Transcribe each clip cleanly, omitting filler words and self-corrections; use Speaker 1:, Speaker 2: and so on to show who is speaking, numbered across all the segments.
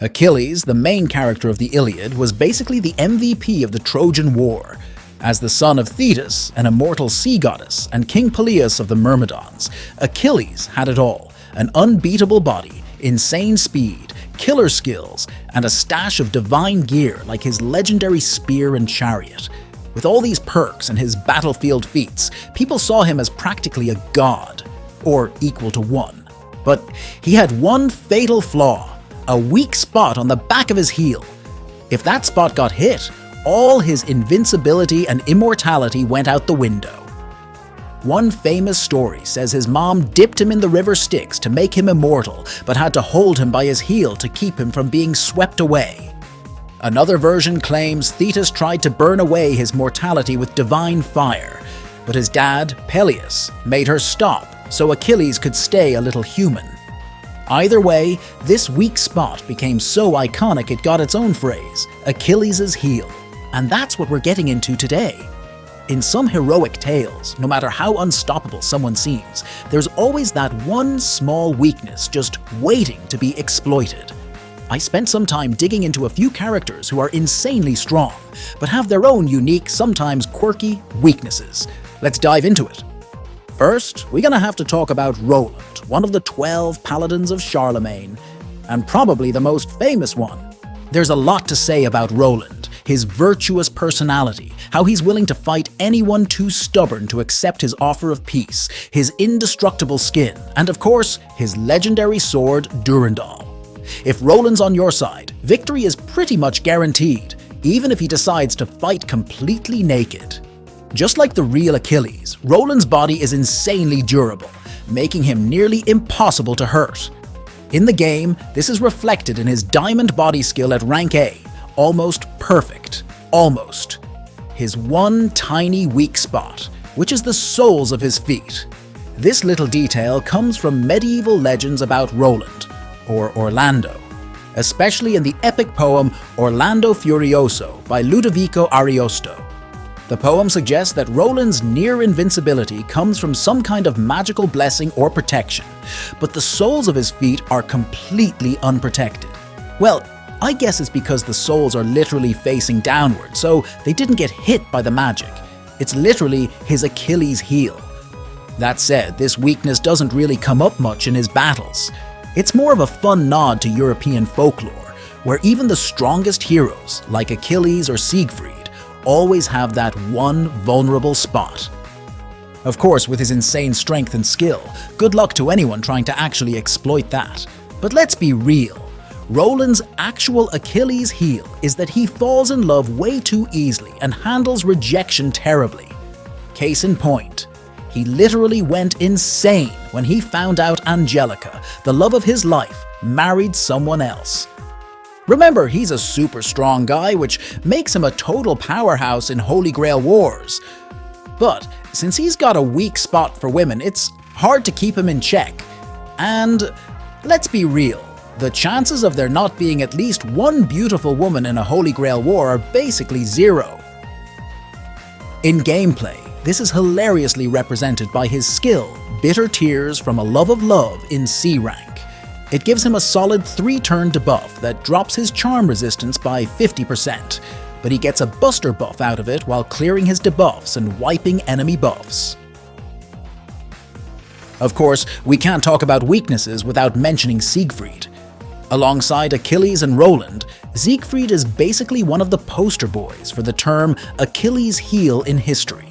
Speaker 1: Achilles, the main character of the Iliad, was basically the MVP of the Trojan War. As the son of Thetis, an immortal sea goddess, and King Peleus of the Myrmidons, Achilles had it all: an unbeatable body, insane speed, killer skills, and a stash of divine gear like his legendary spear and chariot. With all these perks and his battlefield feats, people saw him as practically a god, or equal to one. But he had one fatal flaw: a weak spot on the back of his heel. If that spot got hit, all his invincibility and immortality went out the window. One famous story says his mom dipped him in the river Styx to make him immortal, but had to hold him by his heel to keep him from being swept away. Another version claims Thetis tried to burn away his mortality with divine fire, but his dad, Peleus, made her stop so Achilles could stay a little human. Either way, this weak spot became so iconic it got its own phrase, Achilles' heel. And that's what we're getting into today. In some heroic tales, no matter how unstoppable someone seems, there's always that one small weakness just waiting to be exploited. I spent some time digging into a few characters who are insanely strong, but have their own unique, sometimes quirky, weaknesses. Let's dive into it. First, we're gonna have to talk about Roland, one of the 12 paladins of Charlemagne, and probably the most famous one. There's a lot to say about Roland: his virtuous personality, how he's willing to fight anyone too stubborn to accept his offer of peace, his indestructible skin, and of course, his legendary sword, Durandal. If Roland's on your side, victory is pretty much guaranteed, even if he decides to fight completely naked. Just like the real Achilles, Roland's body is insanely durable, making him nearly impossible to hurt. In the game, this is reflected in his diamond body skill at rank A, almost perfect. Almost. His one tiny weak spot, which is the soles of his feet. This little detail comes from medieval legends about Roland, or Orlando, especially in the epic poem Orlando Furioso by Ludovico Ariosto. The poem suggests that Roland's near invincibility comes from some kind of magical blessing or protection, but the soles of his feet are completely unprotected. Well, I guess it's because the soles are literally facing downward, so they didn't get hit by the magic. It's literally his Achilles heel. That said, this weakness doesn't really come up much in his battles. It's more of a fun nod to European folklore, where even the strongest heroes, like Achilles or Siegfried, always have that one vulnerable spot. Of course, with his insane strength and skill, good luck to anyone trying to actually exploit that. But let's be real. Roland's actual Achilles heel is that he falls in love way too easily and handles rejection terribly. Case in point, he literally went insane when he found out Angelica, the love of his life, married someone else. Remember, he's a super strong guy, which makes him a total powerhouse in Holy Grail wars. But since he's got a weak spot for women, it's hard to keep him in check. And let's be real, the chances of there not being at least one beautiful woman in a Holy Grail war are basically zero. In gameplay, this is hilariously represented by his skill, Bitter Tears from a Love of Love in C rank. It gives him a solid 3-turn debuff that drops his charm resistance by 50%, but he gets a buster buff out of it while clearing his debuffs and wiping enemy buffs. Of course, we can't talk about weaknesses without mentioning Siegfried. Alongside Achilles and Roland, Siegfried is basically one of the poster boys for the term Achilles heel in history.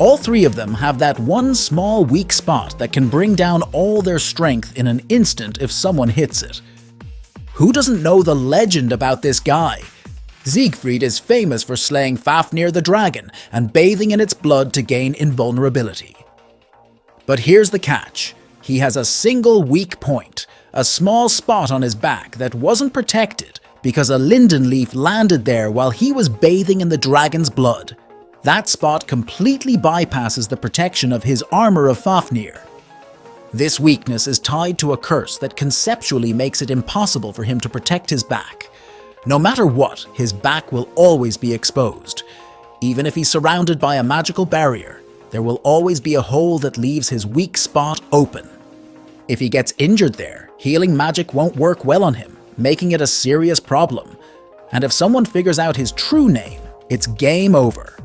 Speaker 1: All three of them have that one small weak spot that can bring down all their strength in an instant if someone hits it. Who doesn't know the legend about this guy? Siegfried is famous for slaying Fafnir the dragon and bathing in its blood to gain invulnerability. But here's the catch. He has a single weak point, a small spot on his back that wasn't protected because a linden leaf landed there while he was bathing in the dragon's blood. That spot completely bypasses the protection of his armor of Fafnir. This weakness is tied to a curse that conceptually makes it impossible for him to protect his back. No matter what, his back will always be exposed. Even if he's surrounded by a magical barrier, there will always be a hole that leaves his weak spot open. If he gets injured there, healing magic won't work well on him, making it a serious problem. And if someone figures out his true name, it's game over.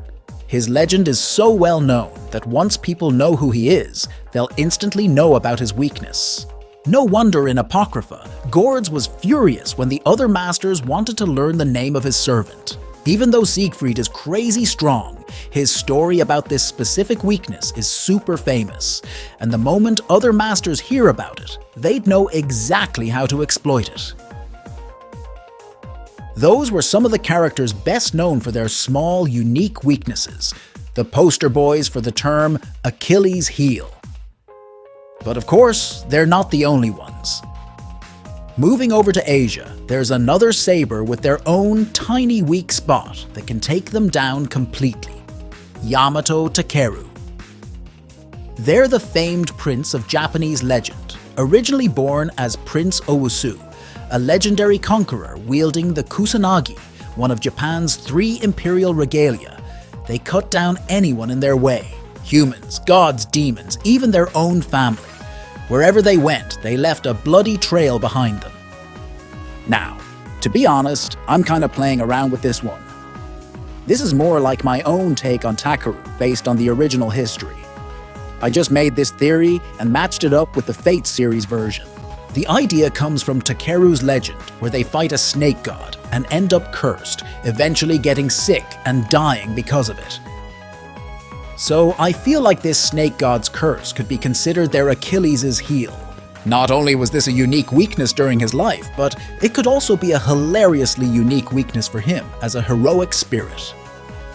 Speaker 1: His legend is so well known that once people know who he is, they'll instantly know about his weakness. No wonder in Apocrypha, Gords was furious when the other masters wanted to learn the name of his servant. Even though Siegfried is crazy strong, his story about this specific weakness is super famous, and the moment other masters hear about it, they'd know exactly how to exploit it. Those were some of the characters best known for their small, unique weaknesses, the poster boys for the term Achilles Heel. But of course, they're not the only ones. Moving over to Asia, there's another saber with their own tiny weak spot that can take them down completely. Yamato Takeru. They're the famed prince of Japanese legend, originally born as Prince Owusu, a legendary conqueror wielding the kusanagi, one of Japan's 3 imperial regalia. They cut down anyone in their way, humans, gods, demons, even their own family. Wherever they went, they left a bloody trail behind them. Now, to be honest, I'm kind of playing around with this one. This is more like my own take on Takeru based on the original history. I just made this theory and matched it up with the Fate series version. The idea comes from Takeru's legend, where they fight a snake god and end up cursed, eventually getting sick and dying because of it. So I feel like this snake god's curse could be considered their Achilles' heel. Not only was this a unique weakness during his life, but it could also be a hilariously unique weakness for him as a heroic spirit.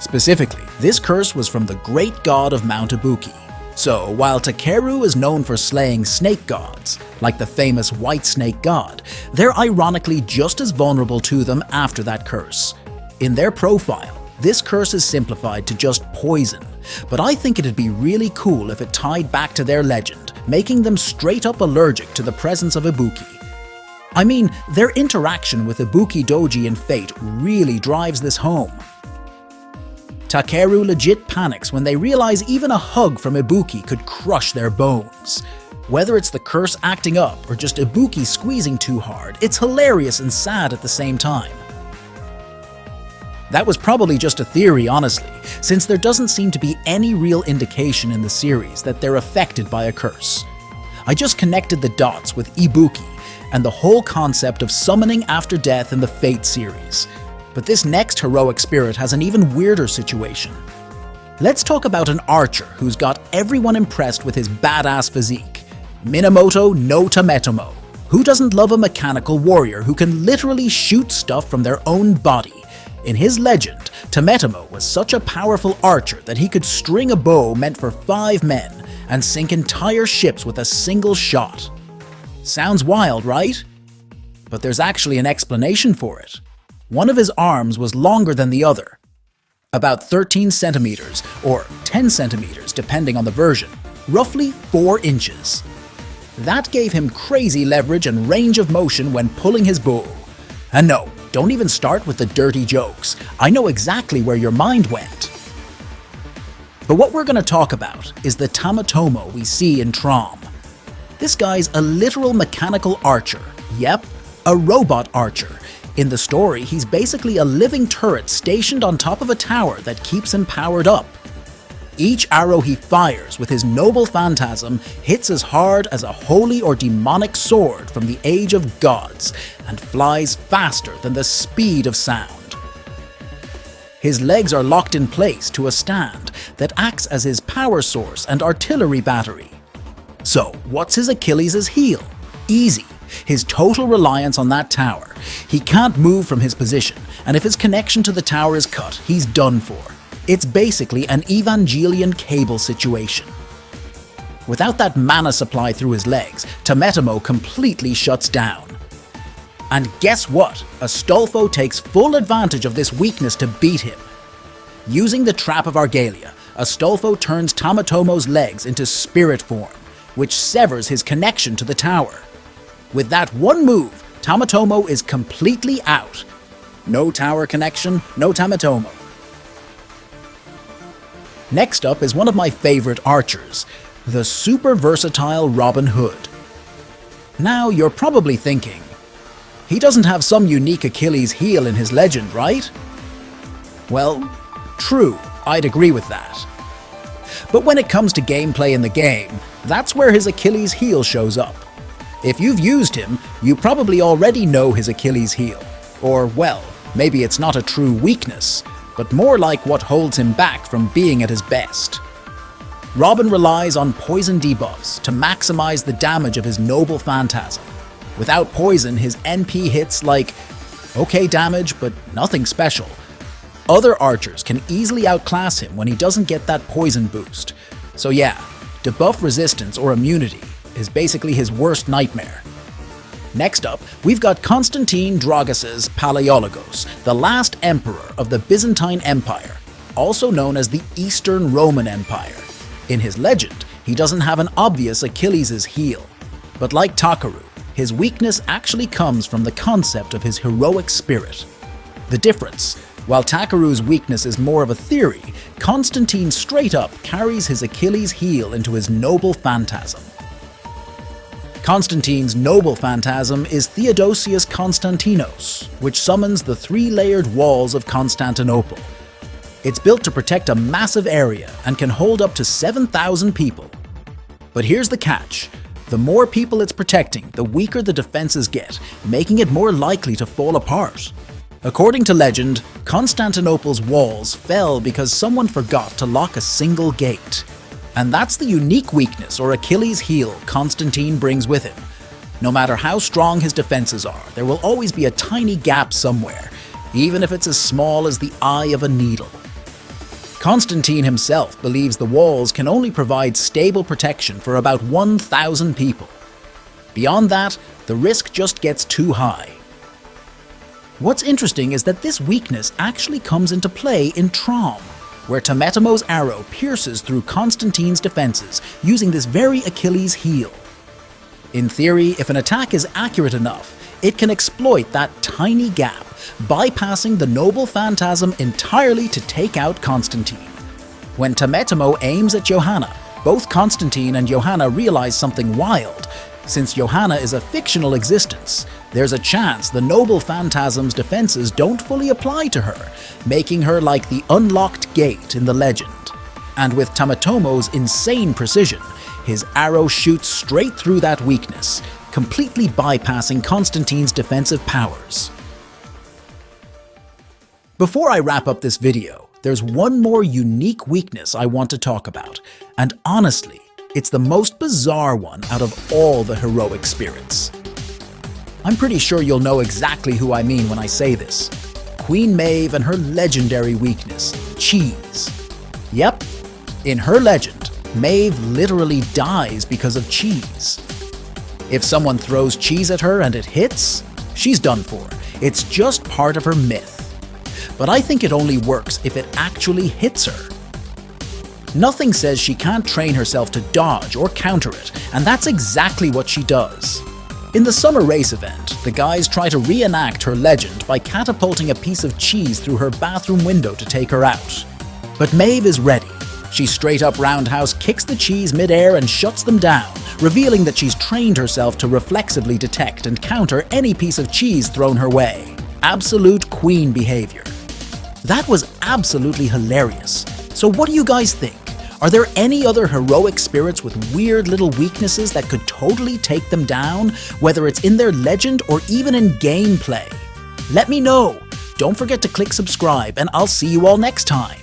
Speaker 1: Specifically, this curse was from the great god of Mount Ibuki. So, while Takeru is known for slaying snake gods, like the famous white snake god, they're ironically just as vulnerable to them after that curse. In their profile, this curse is simplified to just poison, but I think it'd be really cool if it tied back to their legend, making them straight up allergic to the presence of Ibuki. I mean, their interaction with Ibuki Doji in Fate really drives this home. Takeru legit panics when they realize even a hug from Ibuki could crush their bones. Whether it's the curse acting up or just Ibuki squeezing too hard, it's hilarious and sad at the same time. That was probably just a theory, honestly, since there doesn't seem to be any real indication in the series that they're affected by a curse. I just connected the dots with Ibuki and the whole concept of summoning after death in the Fate series. But this next heroic spirit has an even weirder situation. Let's talk about an archer who's got everyone impressed with his badass physique. Minamoto no Tametomo. Who doesn't love a mechanical warrior who can literally shoot stuff from their own body? In his legend, Tametomo was such a powerful archer that he could string a bow meant for 5 men and sink entire ships with a single shot. Sounds wild, right? But there's actually an explanation for it. One of his arms was longer than the other, about 13 centimeters or 10 centimeters depending on the version, roughly 4 inches. That gave him crazy leverage and range of motion when pulling his bow. And no, don't even start with the dirty jokes. I know exactly where your mind went. But what we're going to talk about is the Tametomo we see in Trom. This guy's a literal mechanical archer. Yep, a robot archer. In the story, he's basically a living turret stationed on top of a tower that keeps him powered up. Each arrow he fires with his noble phantasm hits as hard as a holy or demonic sword from the age of gods and flies faster than the speed of sound. His legs are locked in place to a stand that acts as his power source and artillery battery. So, what's his Achilles' heel? Easy. His total reliance on that tower. He can't move from his position, and if his connection to the tower is cut, he's done for. It's basically an Evangelion cable situation. Without that mana supply through his legs, Tametomo completely shuts down. And guess what? Astolfo takes full advantage of this weakness to beat him. Using the Trap of Argalia, Astolfo turns Tametomo's legs into spirit form, which severs his connection to the tower. With that one move, Tametomo is completely out. No tower connection, no Tametomo. Next up is one of my favorite archers, the super versatile Robin Hood. Now you're probably thinking, He doesn't have some unique Achilles heel in his legend, right? Well, true, I'd agree with that. But when it comes to gameplay in the game, that's where his Achilles heel shows up. If you've used him, you probably already know his Achilles heel. Or, well, maybe it's not a true weakness, but more like what holds him back from being at his best. Robin relies on poison debuffs to maximize the damage of his noble phantasm. Without poison, his NP hits like okay damage, but nothing special. Other archers can easily outclass him when he doesn't get that poison boost. So yeah, debuff resistance or immunity is basically his worst nightmare. Next up, we've got Constantine Dragas's Palaiologos, the last emperor of the Byzantine Empire, also known as the Eastern Roman Empire. In his legend, he doesn't have an obvious Achilles' heel. But like Takaru, his weakness actually comes from the concept of his heroic spirit. The difference: while Takaru's weakness is more of a theory, Constantine straight up carries his Achilles heel into his noble phantasm. Constantine's noble phantasm is Theodosius Constantinos, which summons the three-layered walls of Constantinople. It's built to protect a massive area and can hold up to 7,000 people. But here's the catch: the more people it's protecting, the weaker the defenses get, making it more likely to fall apart. According to legend, Constantinople's walls fell because someone forgot to lock a single gate. And that's the unique weakness or Achilles heel Constantine brings with him. No matter how strong his defenses are, there will always be a tiny gap somewhere, even if it's as small as the eye of a needle. Constantine himself believes the walls can only provide stable protection for about 1,000 people. Beyond that, the risk just gets too high. What's interesting is that this weakness actually comes into play in Trom, where Tametemo's arrow pierces through Constantine's defenses using this very Achilles heel. In theory, if an attack is accurate enough, it can exploit that tiny gap, bypassing the noble phantasm entirely to take out Constantine. When Tametemo aims at Johanna, both Constantine and Johanna realize something wild. Since Johanna is a fictional existence, there's a chance the noble phantasm's defenses don't fully apply to her, making her like the unlocked gate in the legend. And with Tametemo's insane precision, his arrow shoots straight through that weakness, completely bypassing Constantine's defensive powers. Before I wrap up this video, there's one more unique weakness I want to talk about, and honestly, it's the most bizarre one out of all the heroic spirits. I'm pretty sure you'll know exactly who I mean when I say this. Queen Maeve and her legendary weakness, cheese. Yep, in her legend, Maeve literally dies because of cheese. If someone throws cheese at her and it hits, she's done for. It's just part of her myth. But I think it only works if it actually hits her. Nothing says she can't train herself to dodge or counter it, and that's exactly what she does. In the summer race event, the guys try to reenact her legend by catapulting a piece of cheese through her bathroom window to take her out. But Maeve is ready. She straight up roundhouse kicks the cheese mid-air and shuts them down, revealing that she's trained herself to reflexively detect and counter any piece of cheese thrown her way. Absolute queen behavior. That was absolutely hilarious. So what do you guys think? Are there any other heroic spirits with weird little weaknesses that could totally take them down, whether it's in their legend or even in gameplay? Let me know. Don't forget to click subscribe, and I'll see you all next time.